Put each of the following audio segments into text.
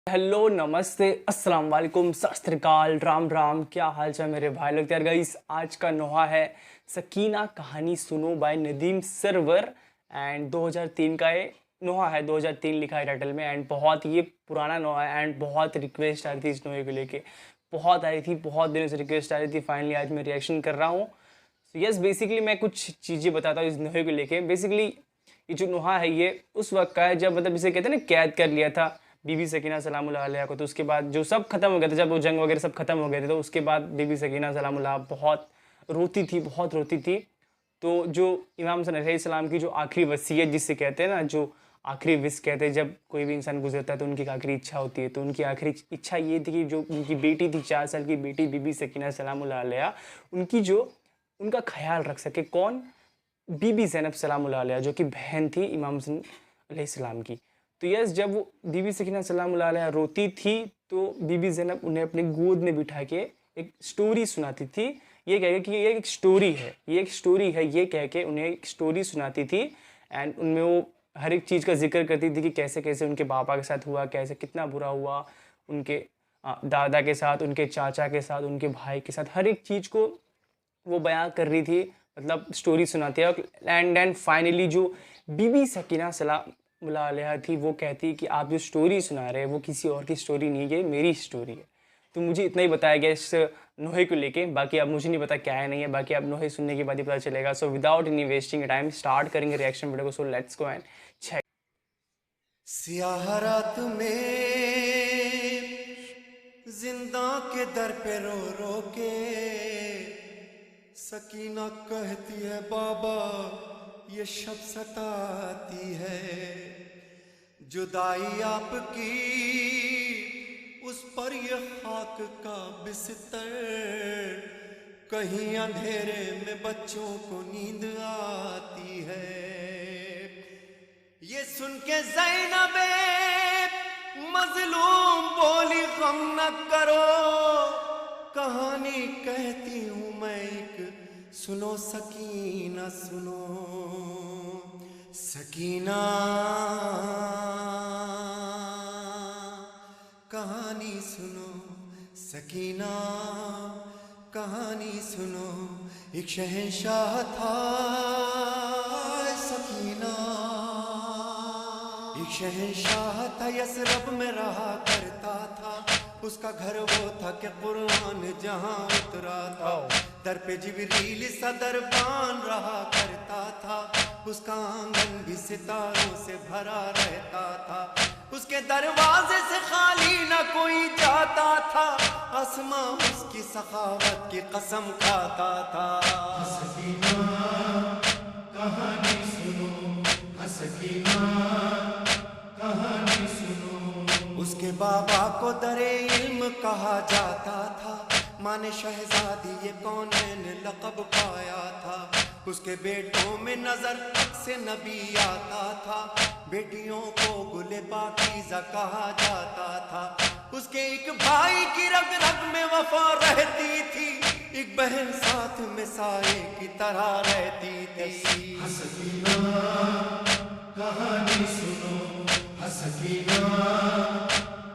Hello, नमस्ते, अस्सलाम वालेकुम, सत श्री अकाल, राम राम। क्या हाल चाल मेरे भाई लोग। यार गाइस, आज का नोहा है सकीना कहानी सुनो बाय नदीम सरवर एंड 2003 का ये नोहा है। 2003 लिखा है टाइटल में एंड बहुत ये पुराना नोहा है एंड बहुत रिक्वेस्ट आ रही थी इस नोहे को लेके। बहुत आ रही थी, बहुत दिनों से रिक्वेस्ट आ रही थी। फाइनली आज मैं रिएक्शन कर रहा हूँ। सो यस, बेसिकली मैं कुछ चीज़ें बताता हूँ इस नोहे को लेके। बेसिकली ये जो नोहा है ये उस वक्त का है जब मतलब इसे कहते हैं ना कैद कर लिया था बीबी सकीना सलामुल्लाह अलैहा को। तो उसके बाद जो सब खत्म हो गया था, जब वो जंग वगैरह सब खत्म हो गए थे, तो उसके बाद बीबी सकीना सलामुल्लाह बहुत रोती थी, बहुत रोती थी। तो जो इमाम हसन अलैहिस्सलाम की जो आखिरी वसीयत जिससे कहते हैं ना, जो आखिरी विश कहते हैं, जब कोई भी इंसान गुजरता है तो उनकी एक आखिरी इच्छा होती है। तो उनकी आखिरी इच्छा ये थी कि जो उनकी बेटी थी, 4 साल की बेटी बीबी सकीना सलामुल्लाह अलैहा, उनकी जो उनका ख्याल रख सके। कौन? बीबी ज़ैनब सलामुल्लाह अलैहा, जो कि बहन थी इमाम हुसैन अलैहिस्सलाम की। तो यस, जब वो बीबी सकीना सलामुल्लाह अलैहा रोती थी तो बीबी ज़ैनब उन्हें अपने गोद में बिठा के एक स्टोरी सुनाती थी। ये कह के कि ये एक स्टोरी है, ये एक स्टोरी है, ये कह के उन्हें एक स्टोरी सुनाती थी। एंड उनमें वो हर एक चीज़ का जिक्र करती थी कि कैसे कैसे उनके पापा के साथ हुआ, कैसे कितना बुरा हुआ उनके दादा के साथ, उनके चाचा के साथ, उनके भाई के साथ, हर एक चीज़ को वो बयां कर रही थी, मतलब स्टोरी सुनाती है। एंड देन फाइनली जो बीबी सकीना सलामुल्लाह अलैहा थी वो कहती कि आप जो स्टोरी सुना रहे हैं वो किसी और की स्टोरी नहीं है, मेरी स्टोरी है। तो मुझे इतना ही बताया गया इस नोहे को लेके। बाकी अब मुझे नहीं पता क्या है नहीं है, बाकी अब नोहे सुनने के बाद ही पता चलेगा। So without any wasting time start करेंगे रिएक्शन वीडियो को। So let's go and check. सियाह रात में जिंदा के दर पे रो रो के सकीना कहती है, बाबा ये शब सताती है, जुदाई आपकी उस पर ये खाक का बिस्तर, कहीं अंधेरे में बच्चों को नींद आती है। ये सुन के ज़ैनबे मजलूम बोली, गम न करो, कहानी कहती हूँ मैं एक, सुनो सकीना सुनो। सकीना कहानी सुनो, सकीना कहानी सुनो। एक शहंशाह था सकीना, एक शहंशाह था, यसरब में रहा करता था। उसका घर वो था कि कुरान जहां उतरा था, दर पे जिब्रील सदरबान रहा करता था। उसका आंगन भी सितारों से भरा रहता था, उसके दरवाजे से खाली न कोई जाता था। आसमां उसकी सखावत की कसम खाता था। सकीना कहानी सुनो, सकीना कहानी सुनो। उसके बाबा को दरे इल्म कहा जाता था, माने शहजादी ये कौनैन लक़ब पाया था। उसके बेटों में नजर से नबी आता था, बेटियों को गुले पाकीज़ा कहा जाता था। उसके एक भाई की रग रग में वफा रहती थी, एक बहन साथ में साए की तरह रहती थी। सकीना कहानी सुनो, सकीना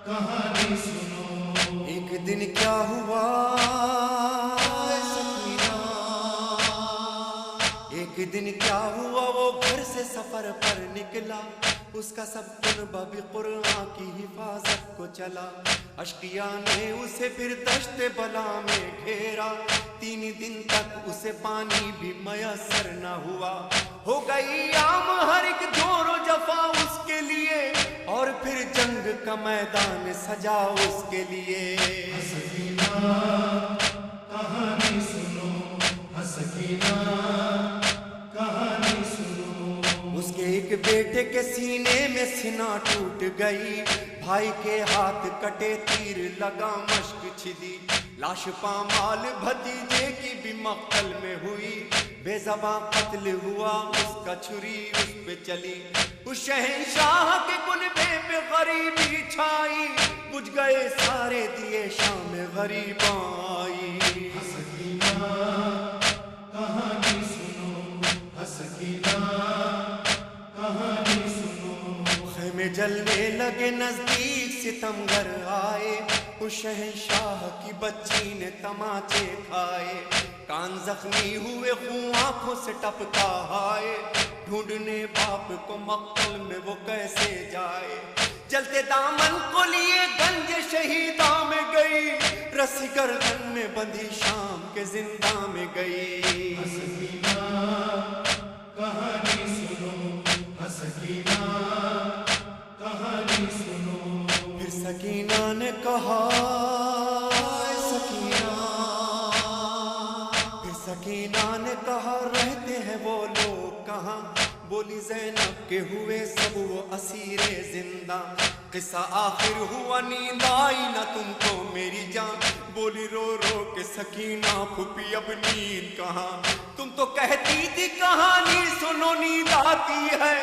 कहानी सुनो। एक दिन क्या हुआ सकीना, एक दिन क्या हुआ, वो घर से सफर पर निकला। उसका सब कुनबा भी कुरान की हिफाजत को चला। अशकिया ने उसे फिर दश्ते बला में घेरा, 3 दिन तक उसे पानी भी मयसर न हुआ। हो गई आम हर एक जोरो जफा उसके लिए, और फिर जंग का मैदान सजा उसके लिए। सकीना कहानी सुनो, सकीना कहानी सुनो। उसके एक बेटे के सीने में सीना टूट गई, भाई के हाथ कटे, तीर लगा, मश्क छिदी। लाश पामाल भतीजे की भी मक्तल में हुई, बेज़बां कत्ल हुआ उसका, छुरी उस पे चली। उस शहंशाह के कुनबे पे गरीबी छाई, बुझ गए सारे दिए शाम गरीब आई। सकीना कहानी सुनो, सकीना कहानी सुनो। होने जलने लगे नजदीक सितमगर आए, उस शहंशाह की बच्ची ने तमाचे खाए। कान जख्मी हुए खून आंखों से टपका आए, ढूंढने बाप को मक्तल में वो कैसे जाए। जलते दामन को लिए गंज शहीदा में गई, रस्सी गर्दन में बंधी शाम के जिंदा में गई। कहानी सुनो, हसकीना कहानी सुनो। फिर सकीना ने कहा, सकीना, फिर सकीना ने कहा रहते हैं वो लोग कहाँ। बोली ज़ैनब के हुए सब वो असीरे जिंदा, किस्सा आखिर हुआ नींद आई ना तुमको मेरी जान। बोली रो रो के सकीना फूफी अब नींद कहाँ। तुम तो कहती थी कहानी सुनो नींद आती है,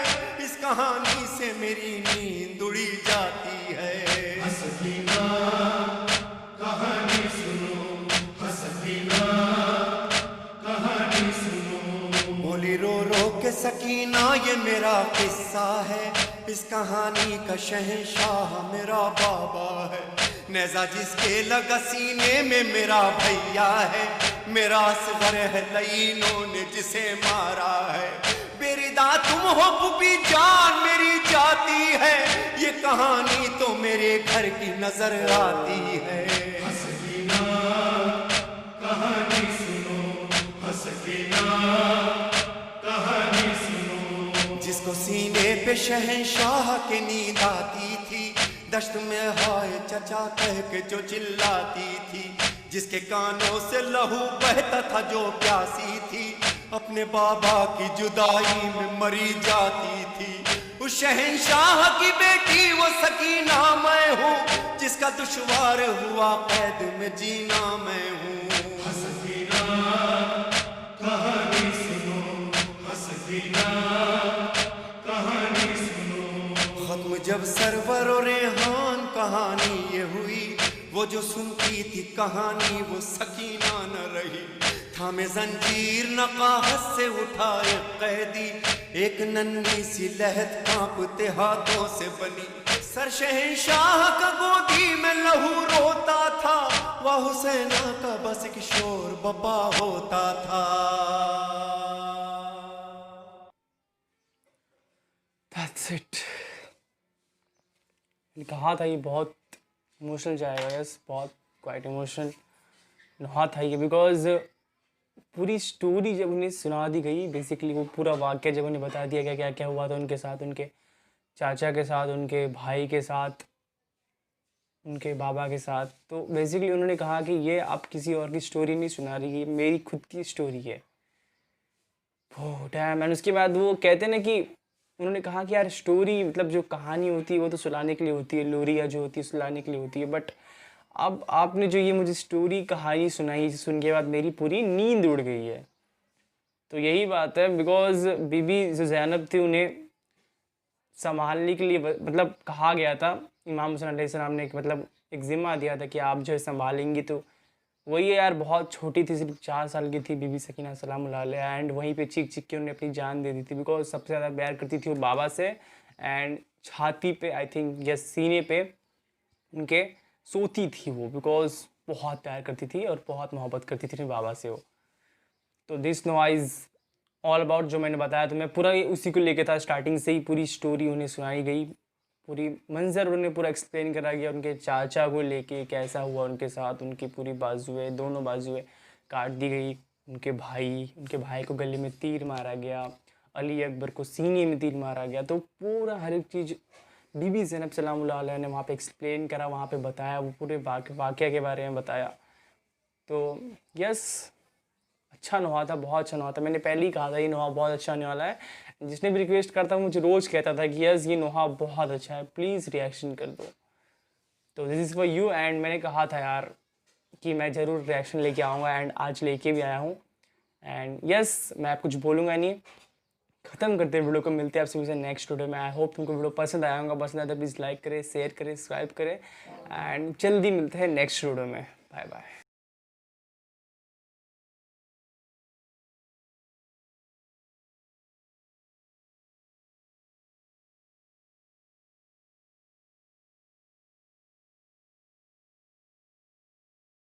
इस कहानी से मेरी नींद उड़ी जाती है। हसकीना कहानी सुनो, हसकीना कहानी सुनो। बोली रो रो के सकीना ये मेरा किस्सा है, इस कहानी का शहंशाह मेरा बाबा है। नेज़ा जिसके लगा सीने में मेरा भैया है, मेरा असगर है लईनों ने जिसे मारा है। बेरिदा तुम हो फूफी जान मेरी जाती है, ये कहानी तो मेरे घर की नजर आती है। हसकीना कहानी सुनो, हसकीना कहानी सुनो। जिसको सीने पे शहंशाह के नींद आती थी, दश्त में हाय चचा कह के जो चिल्लाती थी। जिसके कानों से लहू बहता था जो प्यासी थी, अपने बाबा की जुदाई में मरी जाती थी। उस शहंशाह की बेटी वो सकीना मैं हूँ, जिसका दुश्वार हुआ कैद में जीना मैं हूँ। हसकीना कहानी सुनो, हसकीना कहानी सुनो। खत्म जब सरवर और रेहान कहानी ये हुई, वो जो सुनती थी कहानी वो सकीना न रही। थामे जंजीर नकाहत से उठाए कैदी, एक नन्ही सी लहत कांपते हाथों से बनी। सर शहंशाह का गोदी में लहू रोता था, वह हुसैना का बस एक शोर बपा होता था। That's it. मैंने कहा था ये बहुत इमोशनल जाएगा, यस बहुत क्वाइट इमोशनल रहा था ये, बिकॉज पूरी स्टोरी जब उन्हें सुना दी गई, बेसिकली वो पूरा वाक्य जब उन्हें बता दिया गया क्या क्या हुआ था उनके साथ, उनके चाचा के साथ, उनके भाई के साथ, उनके बाबा के साथ, तो बेसिकली उन्होंने कहा कि ये आप किसी और की स्टोरी नहीं सुना रही, ये मेरी खुद की स्टोरी है। Oh damn. एंड उसके बाद वो कहते हैं ना कि उन्होंने कहा कि यार स्टोरी मतलब जो कहानी होती है वो तो सुनाने के लिए होती है, लोरिया जो होती है सुनाने के लिए होती है, बट अब आपने जो ये मुझे स्टोरी कहानी सुनाई, सुन के बाद मेरी पूरी नींद उड़ गई है। तो यही बात है, बिकॉज बीबी जो ज़ैनब थी उन्हें संभालने के लिए मतलब कहा गया था, इमाम हुसैन अलैहिस्सलाम ने मतलब एक ज़िम्मा दिया था कि आप जो है संभालेंगी। तो वही है यार, बहुत छोटी थी, सिर्फ 4 साल की थी बीबी सकीना सलामुल्लाह अलैहा, एंड वहीं पे चीख चीख के उन्हें अपनी जान दे दी थी, बिकॉज सबसे ज़्यादा प्यार करती थी वो बाबा से। एंड छाती पे आई थिंक या सीने पे उनके सोती थी वो, बिकॉज बहुत प्यार करती थी और बहुत मोहब्बत करती थी अपने बाबा से वो। तो दिस नॉइज़ ऑल अबाउट जो मैंने बताया, तो मैं पूरा ये उसी को लेके था, स्टार्टिंग से ही पूरी स्टोरी उन्हें सुनाई गई, पूरी मंजर उन्हें पूरा एक्सप्लेन करा गया, उनके चाचा को लेके कैसा हुआ उनके साथ, उनकी पूरी बाजुएं, दोनों बाजुएं काट दी गई, उनके भाई को गले में तीर मारा गया, अली अकबर को सीने में तीर मारा गया। तो पूरा हर एक चीज़ बीबी ज़ैनब सलामुल्लाह अलैहा ने वहाँ पे एक्सप्लेन करा, वहाँ पे बताया, वो पूरे वाक़या के बारे में बताया। तो यस, अच्छा नोहा था, बहुत अच्छा नोहा था। मैंने पहले ही कहा था ये नोहा बहुत अच्छा आने वाला है। जिसने भी रिक्वेस्ट करता मुझे रोज़ कहता था कि यस ये नोहा बहुत अच्छा है, प्लीज़ रिएक्शन कर दो। तो this is for you. And मैंने कहा था यार कि मैं ज़रूर रिएक्शन लेके आऊँगा, एंड आज लेके भी आया हूँ। एंड यस, मैं कुछ बोलूँगा नहीं, ख़त्म करते हैं वीडियो को। मिलते हैं आपसे किसी नेक्स्ट वीडियो में। आई होप तुमको वीडियो पसंद आया होगा, पसंद आया तो प्लीज़ लाइक करें, शेयर करें, सब्सक्राइब करें, एंड जल्दी मिलते हैं नेक्स्ट वीडियो में। Bye bye.